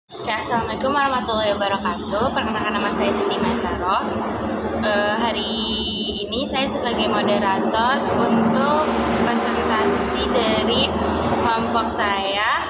Oke, Assalamualaikum warahmatullahi wabarakatuh. Perkenalkan, nama saya Siti Masaro. Hari ini saya sebagai moderator untuk presentasi dari kelompok saya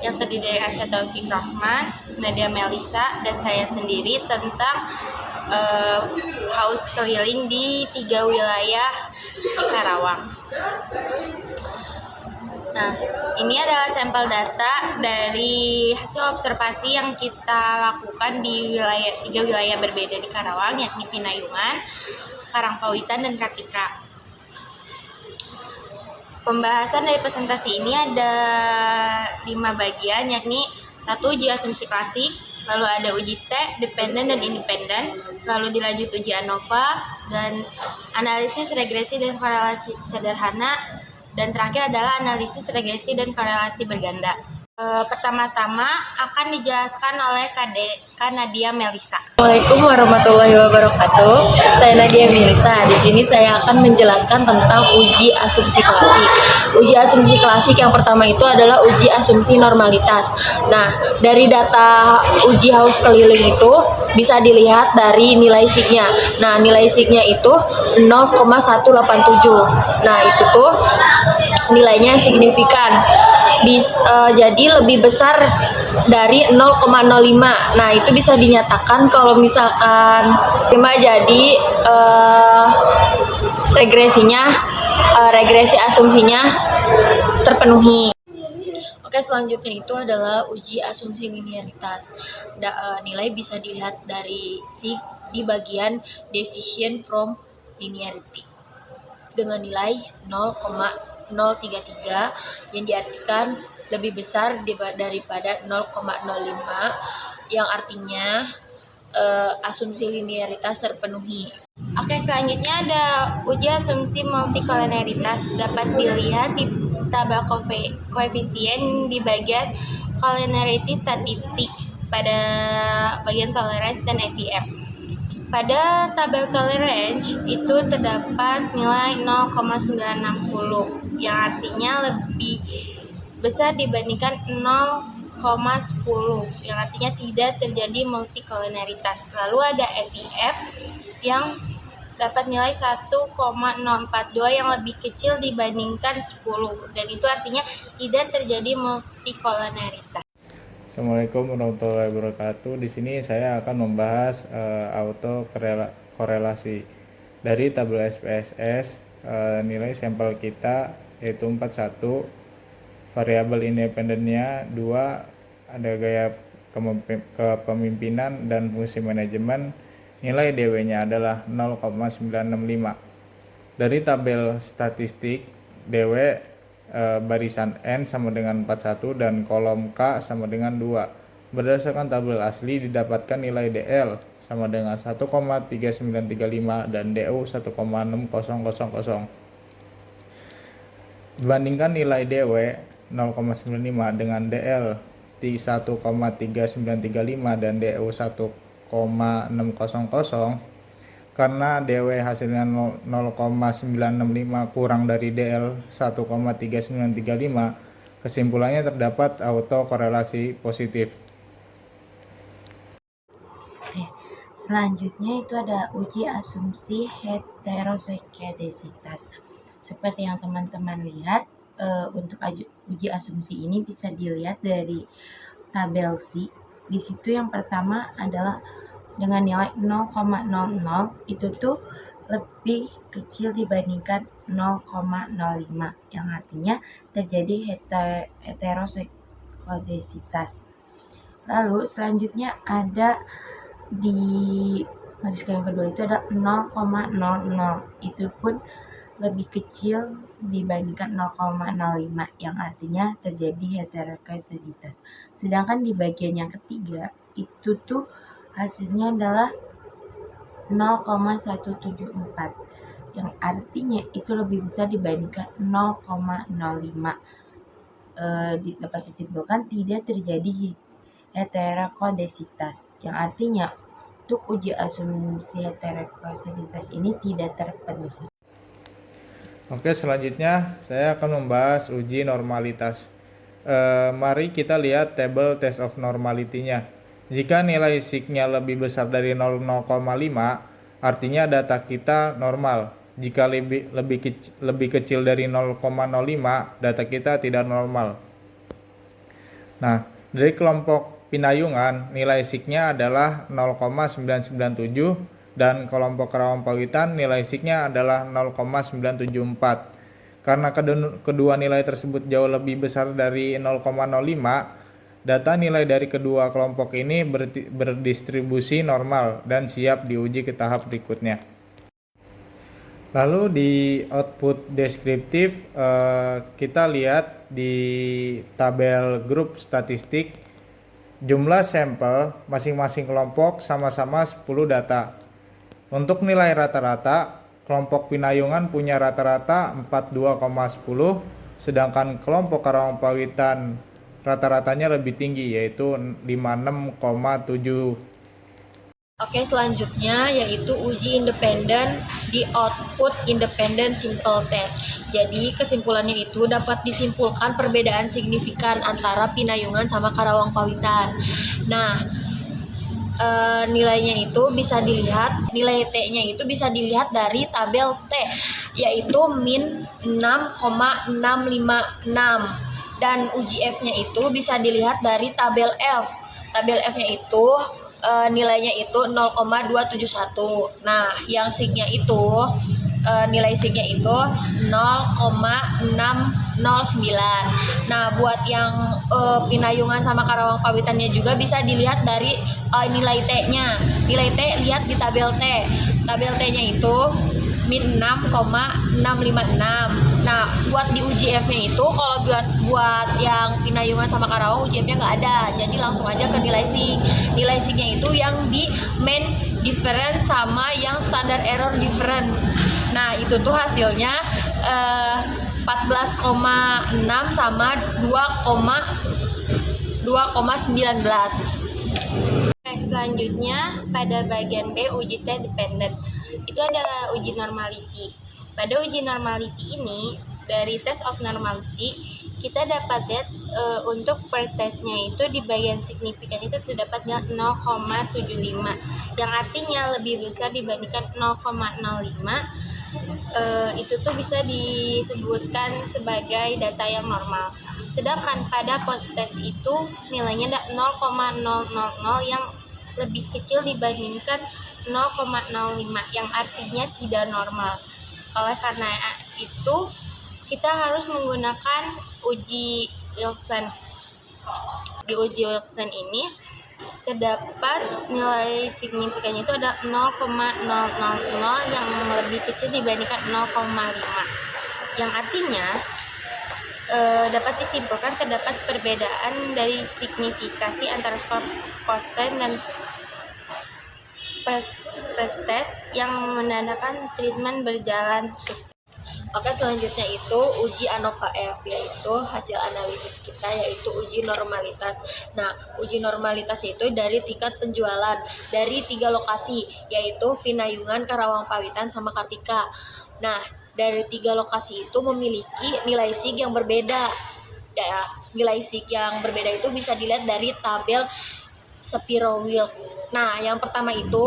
yang terdiri dari Arsya Taufik Rahman, Nadia Melisa, dan saya sendiri tentang haus keliling di 3 wilayah di Karawang. Nah, ini adalah sampel data dari hasil observasi yang kita lakukan di 3 wilayah berbeda di Karawang, yakni Pinayungan, Karangpawitan, dan Kartika. Pembahasan dari presentasi ini ada 5 bagian, yakni 1. Uji asumsi klasik, lalu ada uji T, dependen dan independen, lalu dilanjut uji ANOVA, dan analisis regresi dan korelasi sederhana, dan terakhir adalah analisis regresi dan korelasi berganda. Pertama-tama akan dijelaskan oleh Kak Nadia Melisa. Assalamualaikum warahmatullahi wabarakatuh. Saya Nadia Melisa. Di sini saya akan menjelaskan tentang uji asumsi klasik. Uji asumsi klasik yang pertama itu adalah uji asumsi normalitas. Nah, dari data uji haus keliling itu bisa dilihat dari nilai signya. Nah, nilai signya itu 0,187. Nah, itu tuh nilainya signifikan. Jadi lebih besar dari 0,05. Nah, itu bisa dinyatakan kalau misalkan jadi regresi asumsinya terpenuhi. Oke, selanjutnya itu adalah uji asumsi linearitas. Nilai bisa dilihat dari sig di bagian deficient from linearity dengan nilai 0,033 yang diartikan lebih besar daripada 0,05, yang artinya asumsi linearitas terpenuhi. Oke, selanjutnya ada uji asumsi multikolinialitas. Dapat dilihat di tabel koefisien di bagian collinearity statistik pada bagian tolerance dan FIF. Pada tabel tolerance itu terdapat nilai 0,960 yang artinya lebih besar dibandingkan 0,10 yang artinya tidak terjadi multikolinialitas. Lalu ada FIF yang dapat nilai 1,042 yang lebih kecil dibandingkan 10 dan itu artinya tidak terjadi multikolinialitas. Assalamualaikum warahmatullahi wabarakatuh. Di sini saya akan membahas autokorelasi dari tabel SPSS. Nilai sampel kita yaitu 41, variabel independennya 2, ada gaya kepemimpinan dan fungsi manajemen. Nilai DW-nya adalah 0,965. Dari tabel statistik, DW barisan N sama dengan 41 dan kolom K sama dengan 2. Berdasarkan tabel asli didapatkan nilai DL sama dengan 1,3935 dan DU 1,6000. Bandingkan nilai DW 0,95 dengan DL 1,3935 dan DU 1,600. Karena DW hasilnya 0,965 kurang dari DL 1,3935, kesimpulannya terdapat autokorelasi positif. Selanjutnya itu ada uji asumsi heterosekidesitas. Seperti yang teman-teman lihat, untuk uji asumsi ini bisa dilihat dari tabel C. Di situ yang pertama adalah dengan nilai 0,00 itu tuh lebih kecil dibandingkan 0,05 yang artinya terjadi heterosekidesitas. Lalu selanjutnya ada di garis yang kedua itu ada 0,00, itu pun lebih kecil dibandingkan 0,05 yang artinya terjadi heterosekidesitas. Sedangkan di bagian yang ketiga itu tuh hasilnya adalah 0,174 yang artinya itu lebih besar dibandingkan 0,05. Dapat disimpulkan tidak terjadi heterosekidesitas yang artinya untuk uji asumsi heterosekidesitas ini tidak terpenuhi. Oke, selanjutnya saya akan membahas uji normalitas. Mari kita lihat tabel test of normality-nya. Jika nilai sig-nya lebih besar dari 0,5, artinya data kita normal. Jika lebih kecil dari 0,05, data kita tidak normal. Nah, dari kelompok pinayungan, nilai sig-nya adalah 0,997 dan kelompok Karawang Pawitan nilai sig-nya adalah 0,974. Karena kedua nilai tersebut jauh lebih besar dari 0,05, data nilai dari kedua kelompok ini berdistribusi normal dan siap diuji ke tahap berikutnya. Lalu di output deskriptif, kita lihat di tabel grup statistik, jumlah sampel masing-masing kelompok sama-sama 10 data. Untuk nilai rata-rata, kelompok pinayungan punya rata-rata 42,10, sedangkan kelompok Karawang Pawitan rata-ratanya lebih tinggi, yaitu 56,7. Oke, selanjutnya yaitu uji independen di output independent simple test. Jadi kesimpulannya itu dapat disimpulkan perbedaan signifikan antara pinayungan sama Karawang Pawitan. Nah, nilainya itu bisa dilihat, nilai T-nya itu bisa dilihat dari tabel T, yaitu min 6,656, dan uji F-nya itu bisa dilihat dari tabel F. Tabel F-nya itu nilainya itu 0,271. Nah, yang sig-nya itu nilai sig-nya itu 0,609. Nah, buat yang pinayungan sama Karawang Pawitannya juga bisa dilihat dari nilai T-nya. Nilai T lihat di tabel T. Tabel T-nya itu min 6,656. Nah, buat di uji F-nya itu, kalau buat yang pinayungan sama Karawang, uji F-nya nggak ada. Jadi langsung aja ke nilai sig. Nilai sig-nya itu yang di main difference sama yang standard error difference. Nah, itu tuh hasilnya 14,6 sama 2,19. Selanjutnya pada bagian B, uji T dependent. Itu adalah uji normality. Pada uji normality ini, dari test of normality, kita dapat lihat untuk per testnya itu di bagian signifikan itu terdapat 0,75, yang artinya lebih besar dibandingkan 0,05. Itu tuh bisa disebutkan sebagai data yang normal. Sedangkan pada post test itu nilainya 0,000 yang lebih kecil dibandingkan 0,05, yang artinya tidak normal. Oleh karena itu kita harus menggunakan uji Wilson. Di uji Wilson ini terdapat nilai signifikannya itu ada 0,000 yang lebih kecil dibandingkan 0,5, yang artinya dapat disimpulkan terdapat perbedaan dari signifikasi antara skor post test dan pre-test yang menandakan treatment berjalan sukses. Oke, selanjutnya itu uji ANOVA F, yaitu hasil analisis kita, yaitu uji normalitas. Nah, uji normalitas itu dari tingkat penjualan dari 3 lokasi, yaitu Pinayungan, Karawang Pawitan, sama Kartika. Nah, dari 3 lokasi itu memiliki nilai sig yang berbeda. Ya, nilai sig yang berbeda itu bisa dilihat dari tabel Shapiro-Wilk. Nah, yang pertama itu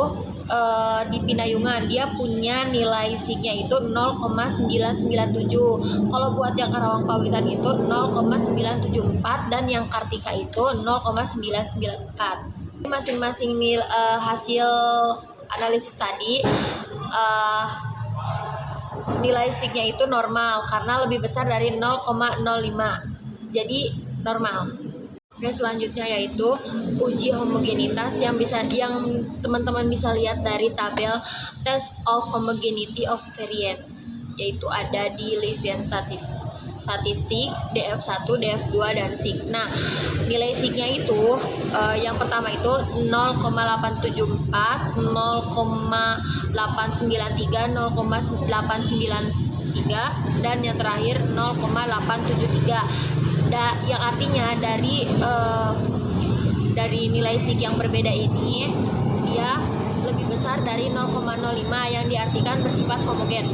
di Pinayungan, dia punya nilai sig-nya itu 0,997. Kalau buat yang Karawang Pawitan itu 0,974 dan yang Kartika itu 0,994. Masing-masing hasil analisis tadi nilai sig-nya itu normal karena lebih besar dari 0,05. Jadi normal. Oke, selanjutnya yaitu uji homogenitas yang teman-teman bisa lihat dari tabel test of homogeneity of variance, yaitu ada di Levin statistik, DF1, DF2, dan sig. Nah, nilai sig-nya itu yang pertama itu 0,874, 0,893, 0,893, dan yang terakhir 0,873. Yang artinya dari nilai sig yang berbeda ini dia lebih besar dari 0,05 yang diartikan bersifat homogen.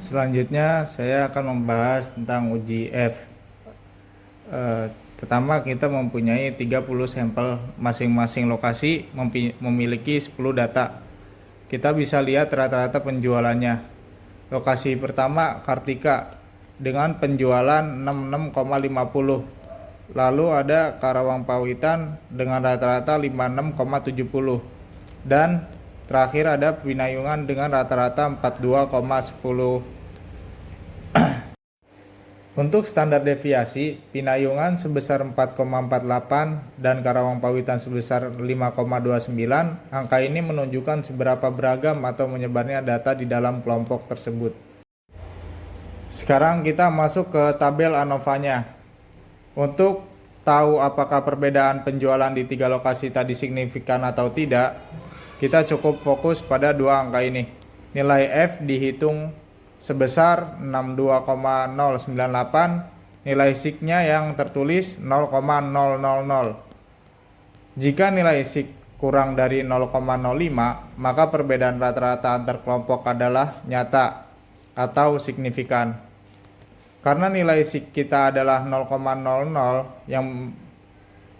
Selanjutnya saya akan membahas tentang uji F. Pertama, kita mempunyai 30 sampel, masing-masing lokasi memiliki 10 data. Kita bisa lihat rata-rata penjualannya. Lokasi pertama Kartika dengan penjualan 66,50. Lalu ada Karawang Pawitan dengan rata-rata 56,70. Dan terakhir ada Pinayungan dengan rata-rata 42,10. Untuk standar deviasi, Pinayungan sebesar 4,48 dan Karawang Pawitan sebesar 5,29. Angka ini menunjukkan seberapa beragam atau menyebarnya data di dalam kelompok tersebut. Sekarang kita masuk ke tabel ANOVA-nya. Untuk tahu apakah perbedaan penjualan di 3 lokasi tadi signifikan atau tidak, kita cukup fokus pada 2 angka ini. Nilai F dihitung sebesar 62,098, nilai SIG-nya yang tertulis 0,000. Jika nilai SIG kurang dari 0,05, maka perbedaan rata-rata antar kelompok adalah nyata atau signifikan. Karena nilai SIG kita adalah 0,00 yang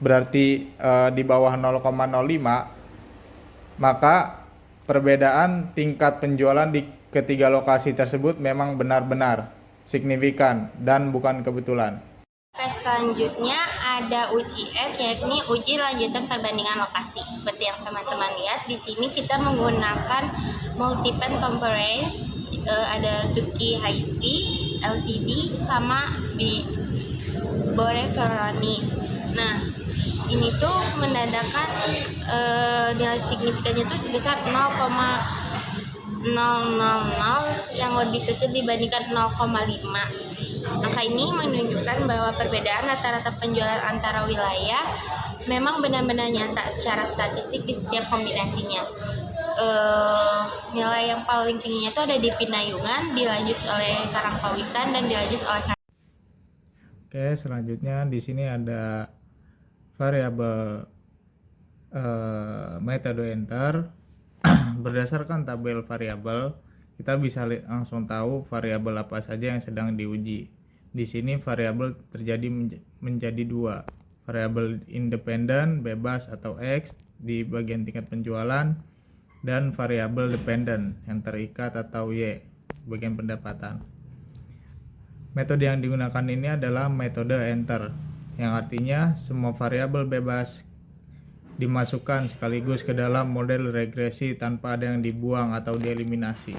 berarti di bawah 0,05, maka perbedaan tingkat penjualan di ketiga lokasi tersebut memang benar-benar signifikan dan bukan kebetulan. Selanjutnya ada uji F, yakni uji lanjutan perbandingan lokasi. Seperti yang teman-teman lihat di sini kita menggunakan multiple comparison, ada Turki HST, LCD, sama Boreferoni. Nah, ini tuh menandakan nilai signifikannya tuh sebesar 0,000 yang lebih kecil dibandingkan 0,5. Angka ini menunjukkan bahwa perbedaan rata-rata penjualan antara wilayah memang benar-benar nyata secara statistik di setiap kombinasinya. Nilai yang paling tingginya itu ada di Pinayungan, dilanjut oleh Karangpawitan, dan dilanjut oleh Oke, selanjutnya di sini ada variabel metode enter. Berdasarkan tabel variabel, kita bisa langsung tahu variabel apa saja yang sedang diuji. Di sini variabel terjadi menjadi 2, variabel independen bebas atau X di bagian tingkat penjualan, dan variabel dependen yang terikat atau Y bagian pendapatan. Metode yang digunakan ini adalah metode enter, yang artinya semua variabel bebas dimasukkan sekaligus ke dalam model regresi tanpa ada yang dibuang atau dieliminasi.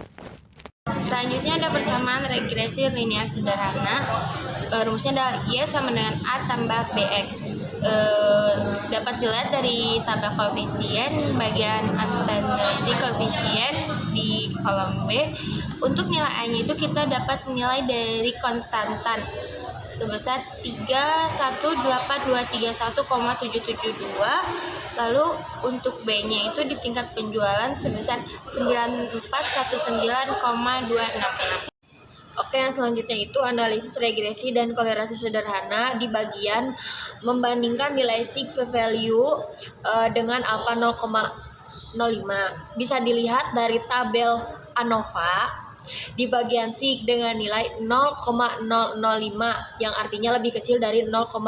Selanjutnya ada persamaan regresi linear sederhana. Rumusnya adalah Y sama dengan A tambah BX. Dapat dilihat dari tabel koefisien bagian unstandardized coefficient di kolom B. Untuk nilai A-nya itu kita dapat nilai dari konstantan sebesar 318.231,772. Lalu untuk B-nya itu di tingkat penjualan sebesar 9419,266. Oke, yang selanjutnya itu analisis regresi dan kolerasi sederhana di bagian membandingkan nilai SIG value dengan alpha 0,05. Bisa dilihat dari tabel ANOVA di bagian SIG dengan nilai 0,005 yang artinya lebih kecil dari 0,05,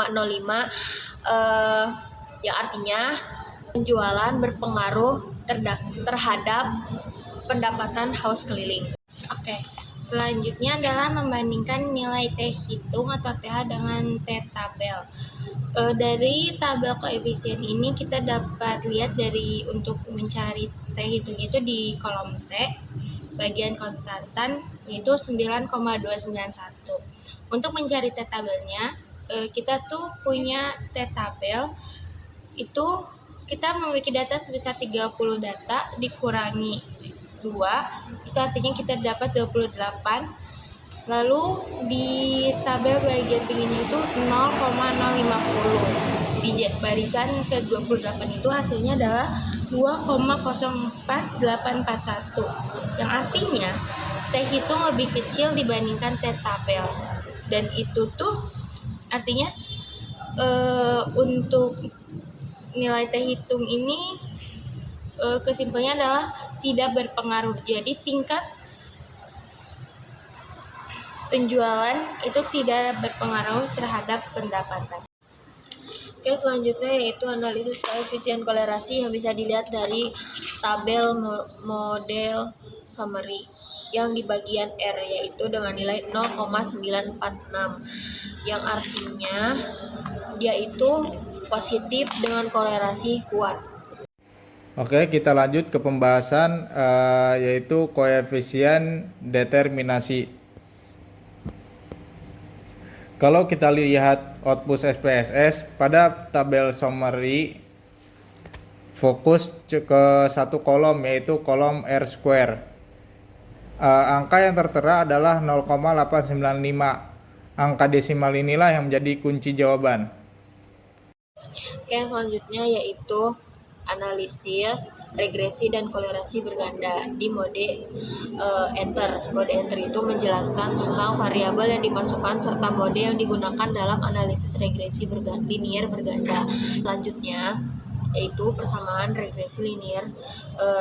yang artinya penjualan berpengaruh terhadap pendapatan haus keliling. Oke. Selanjutnya adalah membandingkan nilai T hitung atau TH dengan T tabel. Dari tabel koefisien ini kita dapat lihat dari untuk mencari T hitung itu di kolom T bagian konstantan yaitu 9,291. Untuk mencari T tabelnya kita tuh punya T tabel itu kita memiliki data sebesar 30 data dikurangi 2, itu artinya kita dapat 28. Lalu di tabel bagian pinggirnya itu 0,050. Di barisan ke-28 itu hasilnya adalah 2,04841. Yang artinya T hitung lebih kecil dibandingkan T tabel. Dan itu tuh artinya untuk nilai T hitung ini kesimpulannya adalah tidak berpengaruh. Jadi tingkat T penjualan itu tidak berpengaruh terhadap pendapatan. Oke, selanjutnya yaitu analisis koefisien kolerasi yang bisa dilihat dari tabel model summary yang di bagian R, yaitu dengan nilai 0,946 yang artinya dia itu positif dengan kolerasi kuat. Oke, kita lanjut ke pembahasan yaitu koefisien determinasi. Kalau kita lihat output SPSS pada tabel summary, fokus ke satu kolom yaitu kolom R square. Angka yang tertera adalah 0,895. Angka desimal inilah yang menjadi kunci jawaban. Oke, selanjutnya yaitu analisis regresi dan kolerasi berganda di mode enter. Mode enter itu menjelaskan tentang variabel yang dimasukkan serta mode yang digunakan dalam analisis regresi linear berganda. Selanjutnya yaitu persamaan regresi linear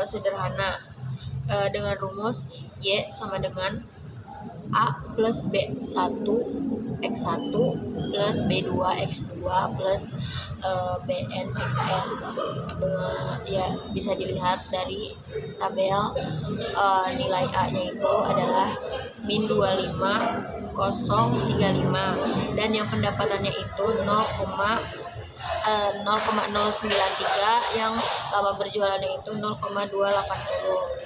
sederhana dengan rumus Y sama dengan A plus B1 X1 plus B2 X2 plus Bn Xn. Ya, bisa dilihat dari tabel nilai A nya itu adalah min 25035 dan yang pendapatannya itu 0,093 yang lama berjualannya itu 0,280.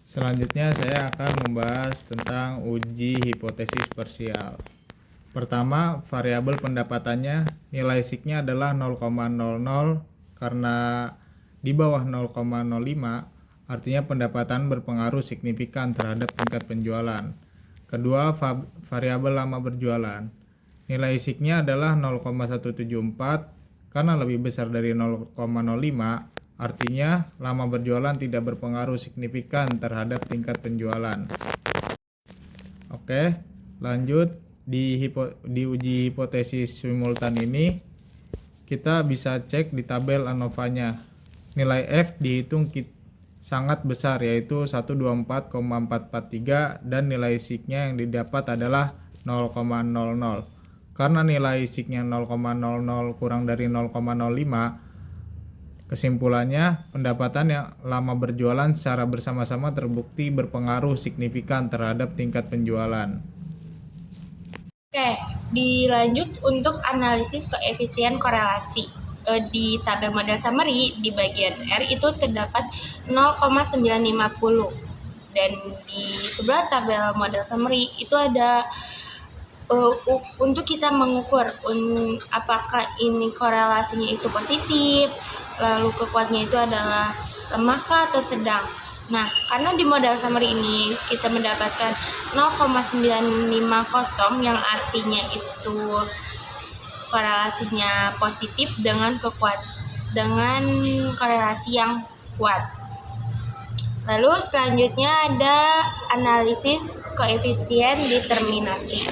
Selanjutnya saya akan membahas tentang uji hipotesis parsial. Pertama, variabel pendapatannya nilai SIK-nya adalah 0,00 karena di bawah 0,05 artinya pendapatan berpengaruh signifikan terhadap tingkat penjualan. Kedua, variabel lama berjualan. Nilai SIK-nya adalah 0,174 karena lebih besar dari 0,05. Artinya, lama berjualan tidak berpengaruh signifikan terhadap tingkat penjualan. Oke, lanjut di uji hipotesis simultan ini, kita bisa cek di tabel ANOVA-nya. Nilai F dihitung sangat besar, yaitu 124,443 dan nilai SIK-nya yang didapat adalah 0,00. Karena nilai SIK-nya 0,00 kurang dari 0,05, kesimpulannya, pendapatan yang lama berjualan secara bersama-sama terbukti berpengaruh signifikan terhadap tingkat penjualan. Oke, dilanjut untuk analisis koefisien korelasi. Di tabel model summary di bagian R itu terdapat 0,950 dan di sebelah tabel model summary itu ada untuk kita mengukur apakah ini korelasinya itu positif, lalu kekuatannya itu adalah lemah atau sedang. Nah, karena di model summary ini kita mendapatkan 0,950 yang artinya itu korelasinya positif dengan korelasi yang kuat. Lalu selanjutnya ada analisis koefisien determinasi.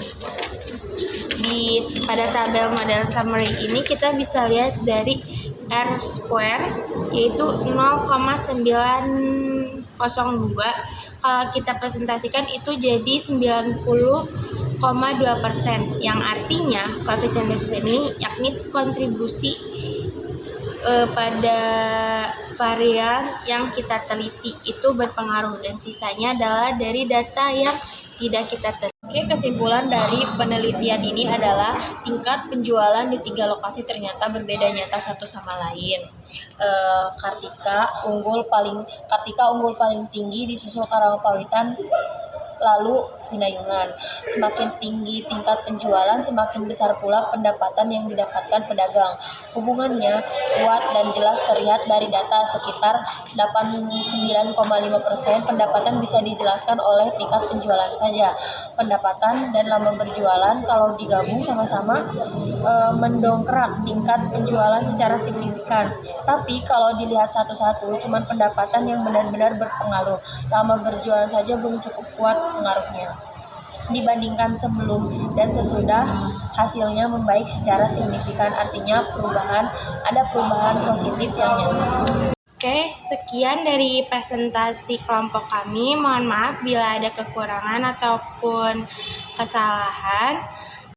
Pada tabel model summary ini kita bisa lihat dari R square yaitu 0,902. Kalau kita presentasikan itu jadi 90,2%, yang artinya koefisien ini yakni kontribusi pada varian yang kita teliti itu berpengaruh dan sisanya adalah dari data yang tidak kita teliti. Oke, kesimpulan dari penelitian ini adalah tingkat penjualan di 3 lokasi ternyata berbeda nyata satu sama lain. Kartika unggul paling tinggi disusul Karawang-Pawitan, lalu Pinayungan. Semakin tinggi tingkat penjualan, semakin besar pula pendapatan yang didapatkan pedagang. Hubungannya kuat dan jelas terlihat dari data sekitar 89,5% pendapatan bisa dijelaskan oleh tingkat penjualan saja. Pendapatan dan lama berjualan kalau digabung sama-sama mendongkrak tingkat penjualan secara signifikan. Tapi kalau dilihat satu-satu, cuman pendapatan yang benar-benar berpengaruh. Lama berjualan saja belum cukup kuat pengaruhnya. Dibandingkan sebelum dan sesudah, hasilnya membaik secara signifikan, artinya ada perubahan positif yang nyata. Oke, sekian dari presentasi kelompok kami. Mohon maaf bila ada kekurangan ataupun kesalahan.